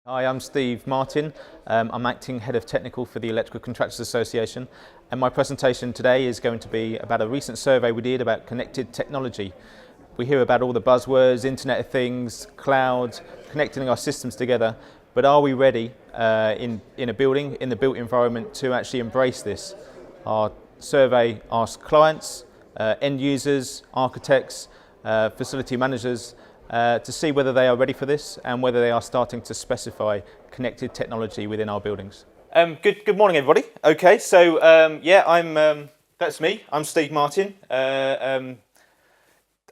Hi, I'm Steve Martin. I'm acting head of technical for the Electrical Contractors Association, and my presentation today is going to be about a recent survey we did about connected technology. We hear about all the buzzwords, Internet of Things, cloud, connecting our systems together, but are we ready in a building, in the built environment, to actually embrace this? Our survey asked clients, end users, architects, facility managers, to see whether they are ready for this and whether they are starting to specify connected technology within our buildings. Good morning, everybody. Okay, so that's me. I'm Steve Martin. I'm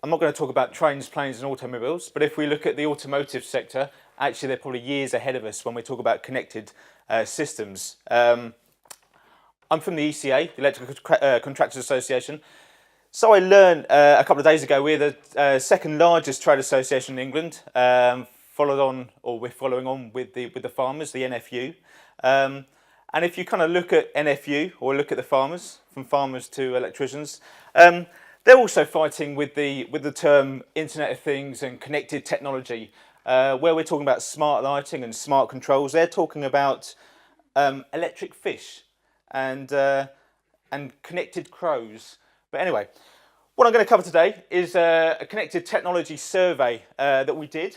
not going to talk about trains, planes, and automobiles, but if we look at the automotive sector, actually they're probably years ahead of us when we talk about connected systems. I'm from the ECA, the Electrical Contractors Association. So I learned a couple of days ago we're the second largest trade association in England. We're following on with the farmers, the NFU. And if you kind of look at NFU or look at the farmers, from farmers to electricians, they're also fighting with the term Internet of Things and connected technology. Where we're talking about smart lighting and smart controls, they're talking about electric fish and connected crows. But anyway, what I'm going to cover today is a connected technology survey that we did.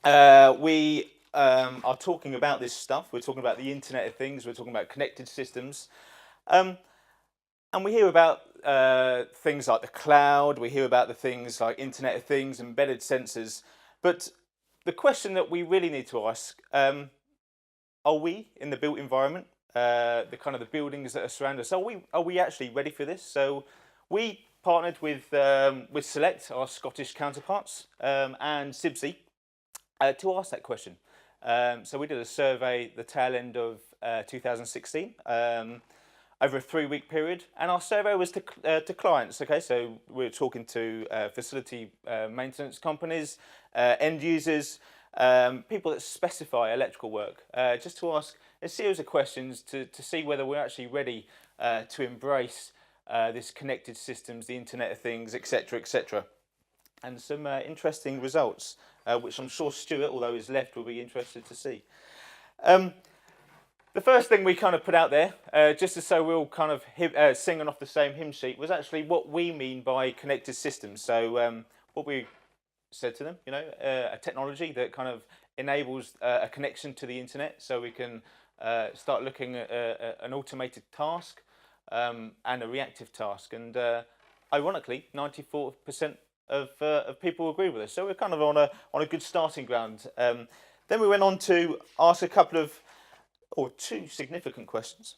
We are talking about this stuff. We're talking about the Internet of Things. We're talking about connected systems. And we hear about things like the cloud. We hear about the things like Internet of Things, embedded sensors. But the question that we really need to ask, are we in the built environment, the buildings that are surrounding us, are we actually ready for this? So we partnered with Select, our Scottish counterparts, and CIBSE to ask that question. So we did a survey the tail end of 2016 over a 3-week period, and our survey was to clients. Okay, so we were talking to facility maintenance companies, end users, people that specify electrical work, just to ask a series of questions to see whether we're actually ready to embrace this connected systems, the Internet of Things, etc., etc. And some interesting results, which I'm sure Stuart, although he's left, will be interested to see. The first thing we kind of put out there, just so we're all kind of singing off the same hymn sheet, was actually what we mean by connected systems. So what we said to them, a technology that kind of enables a connection to the internet, so we can start looking at an automated task and a reactive task. And ironically, 94% of people agree with us. So we're kind of on a good starting ground. Then we went on to ask two significant questions.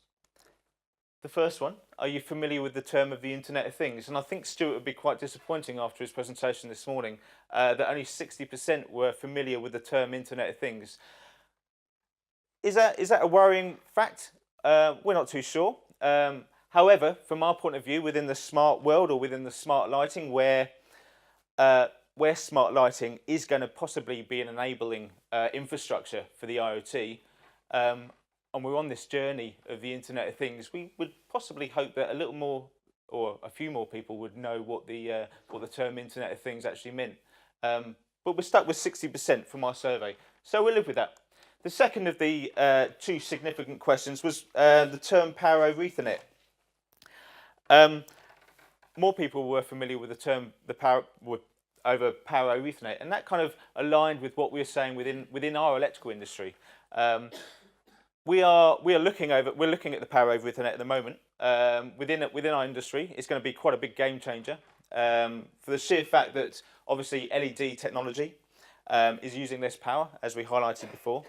The first one, are you familiar with the term of the Internet of Things? And I think Stuart would be quite disappointing after his presentation this morning that only 60% were familiar with the term Internet of Things. Is that a worrying fact? We're not too sure. However, from our point of view, within the smart world or within the smart lighting, where smart lighting is going to possibly be an enabling infrastructure for the IoT, and we're on this journey of the Internet of Things, we would possibly hope that a little more or a few more people would know what the term Internet of Things actually meant. But we're stuck with 60% from our survey, so we'll live with that. The second of the two significant questions was the term Power over Ethernet. More people were familiar with the term Power over Ethernet, and that kind of aligned with what we were saying within our electrical industry. We're looking at the Power over Ethernet at the moment. Within our industry, it's going to be quite a big game changer for the sheer fact that obviously LED technology is using less power, as we highlighted before.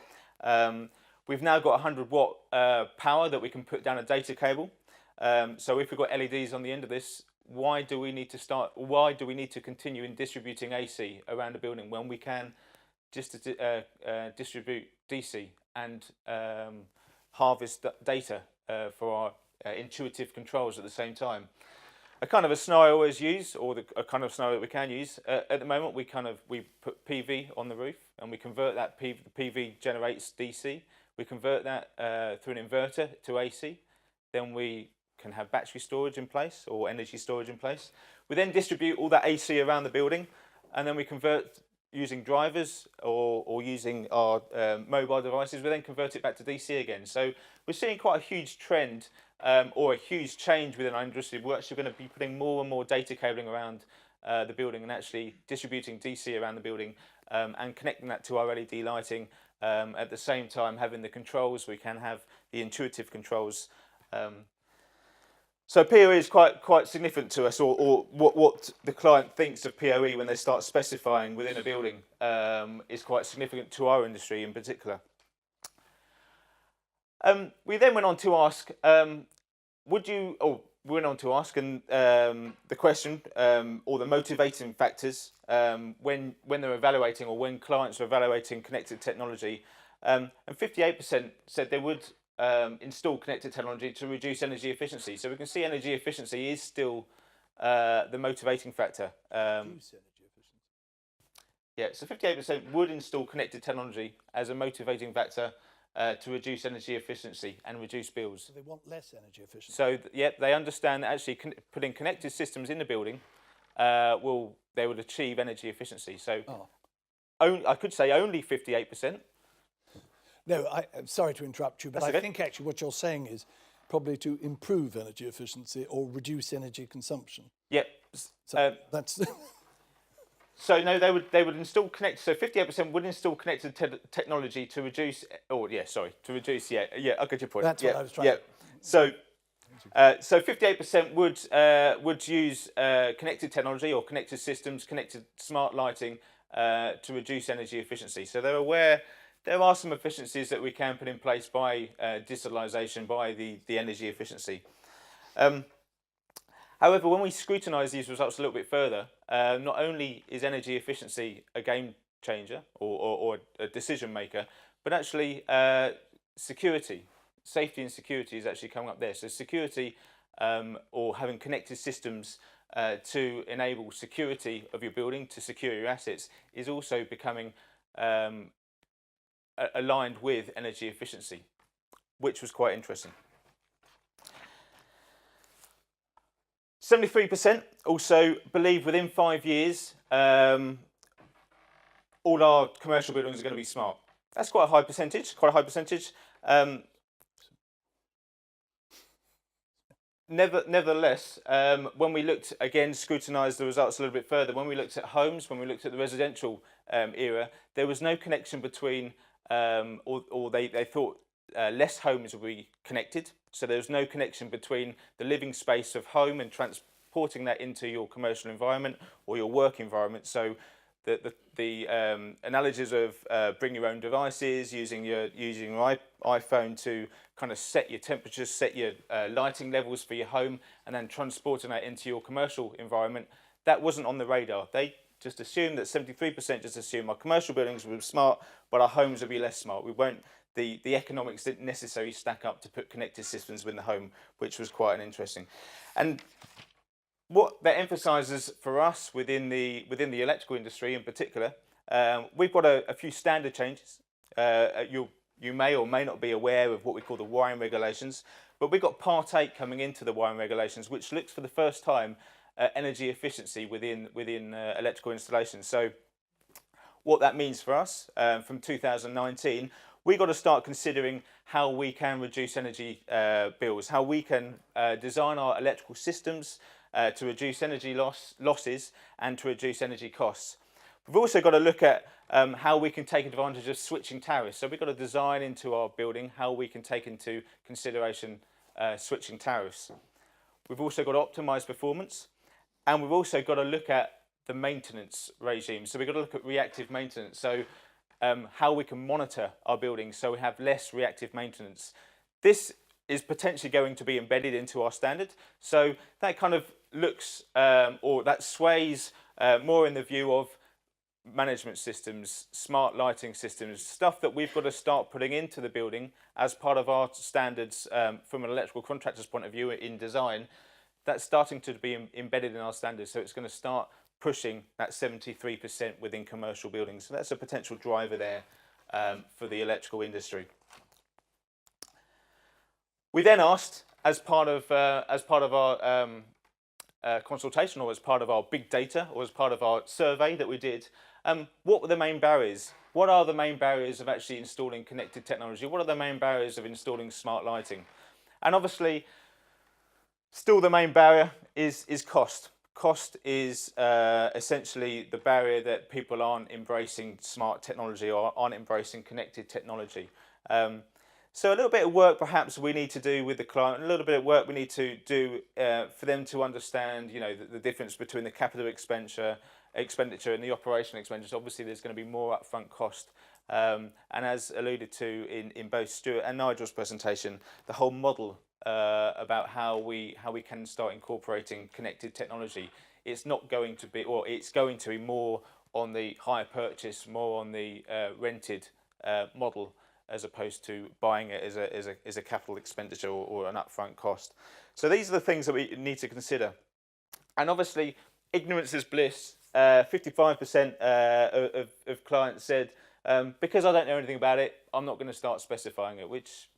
We've now got 100-watt power that we can put down a data cable. So if we've got LEDs on the end of this, why do we need to continue in distributing AC around a building when we can just distribute DC and harvest data for our intuitive controls at the same time? A kind of a scenario I always use, or a kind of scenario that we can use at the moment, we put PV on the roof and we convert that the PV generates DC. We convert that through an inverter to AC. Then we can have battery storage in place or energy storage in place. We then distribute all that AC around the building, and then we convert using drivers or using our mobile devices, we then convert it back to DC again. So we're seeing quite a huge trend or a huge change within our industry. We're actually going to be putting more and more data cabling around the building and actually distributing DC around the building and connecting that to our LED lighting. At the same time, having the controls, we can have the intuitive controls. So PoE is quite significant to us, or what the client thinks of PoE when they start specifying within a building is quite significant to our industry in particular. We then went on to ask, we went on to ask and the question or the motivating factors when they're evaluating or when clients are evaluating connected technology, and 58% said they would install connected technology to reduce energy efficiency. So we can see energy efficiency is still the motivating factor. Reduce energy efficiency. Yeah, so 58% would install connected technology as a motivating factor to reduce energy efficiency and reduce bills. So they want less energy efficiency. So yeah, they understand that actually putting connected systems in the building they would achieve energy efficiency. So I could say only 58%. No, I'm sorry to interrupt you, but That's I okay. think actually what you're saying is probably to improve energy efficiency or reduce energy consumption. Yeah. So that's So no, they would install connected. So 58% would install connected technology to reduce. To reduce. Yeah. I get your point. That's yeah, what I was trying. Yeah. So 58% would use connected technology or connected systems, connected smart lighting to reduce energy efficiency. So they're aware there are some efficiencies that we can put in place by digitalisation, by the energy efficiency. However, when we scrutinise these results a little bit further, not only is energy efficiency a game changer or a decision maker, but actually security, safety and security is actually coming up there. So security or having connected systems to enable security of your building, to secure your assets, is also becoming aligned with energy efficiency, which was quite interesting. 73% also believe within 5 years all our commercial buildings are going to be smart. That's quite a high percentage, Nevertheless, when we looked, again, scrutinised the results a little bit further, when we looked at homes, when we looked at the residential era, there was no connection between, or they thought less homes would be connected. So there was no connection between the living space of home and transporting that into your commercial environment or your work environment. So the analogies of bring your own devices, using your iPhone to kind of set your temperatures, set your lighting levels for your home, and then transporting that into your commercial environment, that wasn't on the radar. They just assumed that 73% just assumed our commercial buildings would be smart, but our homes would be less smart. We won't. The economics didn't necessarily stack up to put connected systems within the home, which was quite an interesting. And what that emphasises for us within the electrical industry in particular, we've got a few standard changes. You may or may not be aware of what we call the wiring regulations, but we've got Part 8 coming into the wiring regulations, which looks for the first time at energy efficiency within electrical installations. So what that means for us from 2019, we've got to start considering how we can reduce energy bills, how we can design our electrical systems to reduce energy losses and to reduce energy costs. We've also got to look at how we can take advantage of switching tariffs. So we've got to design into our building how we can take into consideration switching tariffs. We've also got to optimise performance, and we've also got to look at the maintenance regime. So we've got to look at reactive maintenance. So how we can monitor our buildings so we have less reactive maintenance. This is potentially going to be embedded into our standard. So that kind of looks or that sways more in the view of management systems, smart lighting systems, stuff that we've got to start putting into the building as part of our standards from an electrical contractor's point of view in design. That's starting to be embedded in our standards. So it's going to start pushing that 73% within commercial buildings. So that's a potential driver there for the electrical industry. We then asked, as part of our consultation, or as part of our big data, or as part of our survey that we did, What were the main barriers? What are the main barriers of actually installing connected technology? What are the main barriers of installing smart lighting? And obviously, still the main barrier is cost. Cost is essentially the barrier that people aren't embracing smart technology or aren't embracing connected technology. So a little bit of work perhaps we need to do with the client, a little bit of work we need to do for them to understand, you know, the difference between the capital expenditure and the operational expenditure. Obviously, there's going to be more upfront cost. And as alluded to in both Stuart and Nigel's presentation, the whole model about how we can start incorporating connected technology, it's not going to be, or it's going to be more on the hire purchase, more on the rented model, as opposed to buying it as a capital expenditure or an upfront cost. So these are the things that we need to consider. And obviously, ignorance is bliss. 55% of clients said, because I don't know anything about it, I'm not going to start specifying it, which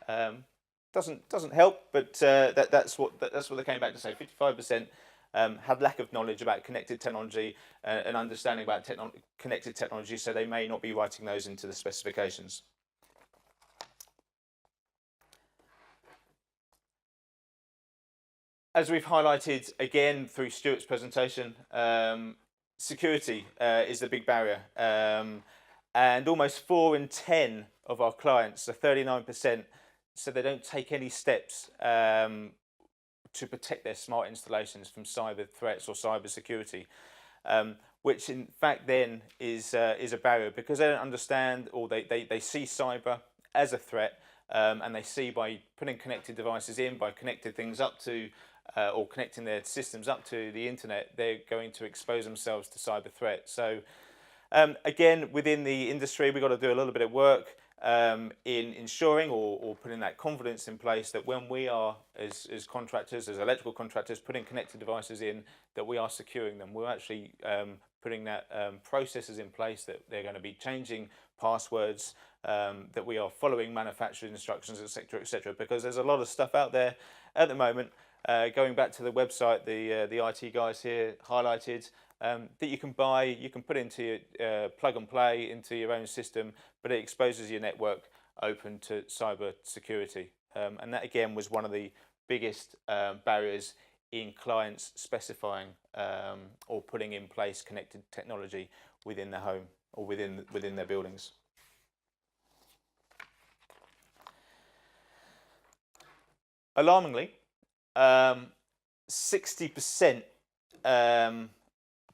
doesn't help. But that's what they came back to say. 55% had lack of knowledge about connected technology and understanding about connected technology, so they may not be writing those into the specifications. As we've highlighted again through Stuart's presentation, security is the big barrier. And almost 4 in 10 of our clients, so 39%, said they don't take any steps to protect their smart installations from cyber threats or cyber security, which in fact then is a barrier because they don't understand, or they see cyber as a threat, and they see by putting connected devices in, by connecting things up to or connecting their systems up to the internet, they're going to expose themselves to cyber threats. So again, within the industry, we've got to do a little bit of work in ensuring or putting that confidence in place that when we are, as contractors, as electrical contractors, putting connected devices in, that we are securing them. We're actually putting that processes in place, that they're going to be changing passwords, that we are following manufacturer instructions, etc., because there's a lot of stuff out there at the moment. Going back to the website, the IT guys here highlighted, that you can buy, you can put into your plug and play into your own system, but it exposes your network open to cyber security. And that again was one of the biggest barriers in clients specifying or putting in place connected technology within the home or within their buildings. Alarmingly, 60%,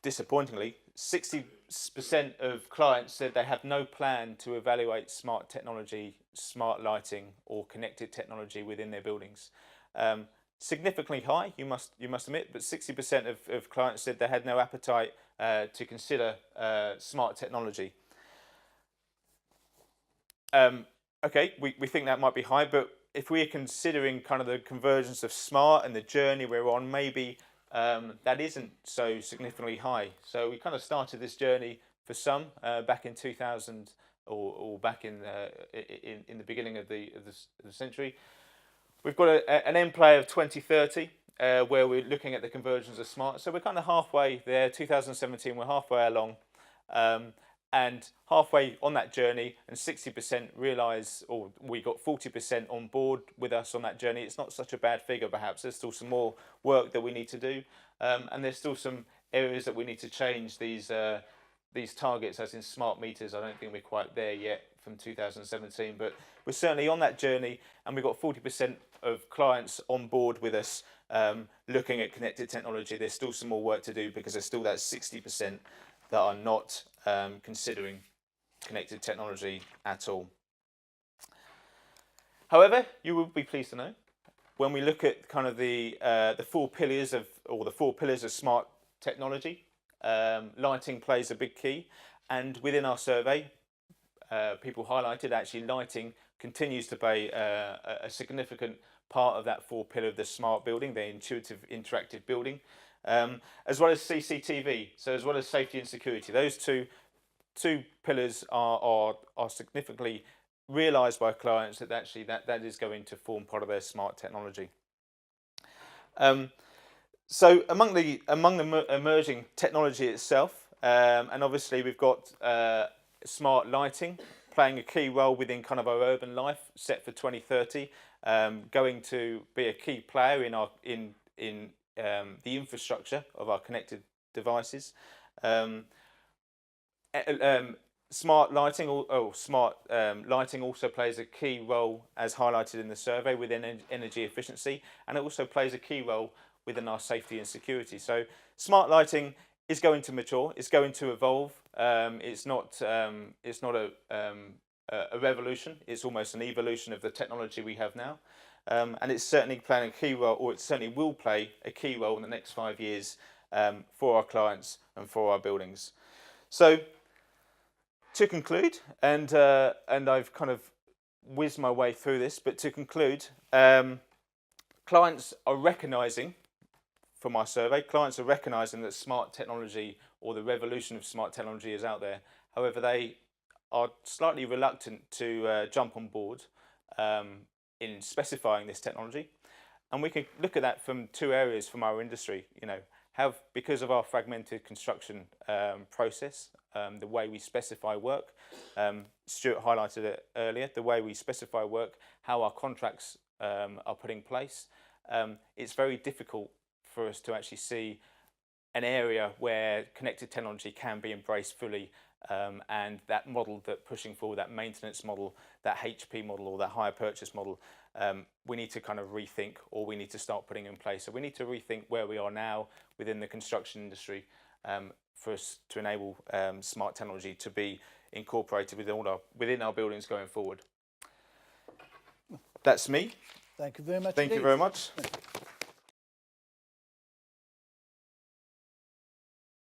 disappointingly, 60% of clients said they have no plan to evaluate smart technology, smart lighting, or connected technology within their buildings. Significantly high, you must admit, but 60% of clients said they had no appetite to consider smart technology. Okay, we think that might be high, but if we're considering kind of the convergence of smart and the journey we're on, maybe that isn't so significantly high. So we kind of started this journey for some back in 2000 or back in the beginning of the century. We've got an end play of 2030 where we're looking at the convergence of smart. So we're kind of halfway there. 2017, we're halfway along. And halfway on that journey, and 60% realise, or we got 40% on board with us on that journey. It's not such a bad figure, perhaps. There's still some more work that we need to do, and there's still some areas that we need to change these targets, as in smart meters. I don't think we're quite there yet from 2017, but we're certainly on that journey, and we've got 40% of clients on board with us looking at connected technology. There's still some more work to do because there's still that 60% that are not considering connected technology at all. However, you will be pleased to know, when we look at kind of the 4 pillars of smart technology, lighting plays a big key, and within our survey, people highlighted actually lighting continues to play a significant part of that 4 pillar of the smart building, the intuitive interactive building. As well as CCTV, so as well as safety and security. Those two pillars are significantly realised by clients that actually that is going to form part of their smart technology. So among the emerging technology itself, And obviously we've got smart lighting playing a key role within kind of our urban life set for 2030, going to be a key player in the infrastructure of our connected devices. Smart lighting lighting also plays a key role, as highlighted in the survey, within energy efficiency, and it also plays a key role within our safety and security. So smart lighting is going to mature, it's going to evolve. It's not a revolution, it's almost an evolution of the technology we have now. And it's certainly playing a key role, or it certainly will play a key role in the next 5 years for our clients and for our buildings. So to conclude, and I've kind of whizzed my way through this, but to conclude, clients are recognising, from our survey, clients are recognising that smart technology, or the revolution of smart technology, is out there. However, they are slightly reluctant to jump on board in specifying this technology. And we can look at that from two areas from our industry. Because of our fragmented construction process, the way we specify work, Stuart highlighted it earlier, the way we specify work, how our contracts are put in place, it's very difficult for us to actually see an area where connected technology can be embraced fully, and that model that pushing forward, that maintenance model, that HP model, or that hire purchase model, we need to kind of rethink, or we need to start putting in place. So we need to rethink where we are now within the construction industry for us to enable smart technology to be incorporated within our buildings going forward. That's me. Thank you very much. Thank you very much.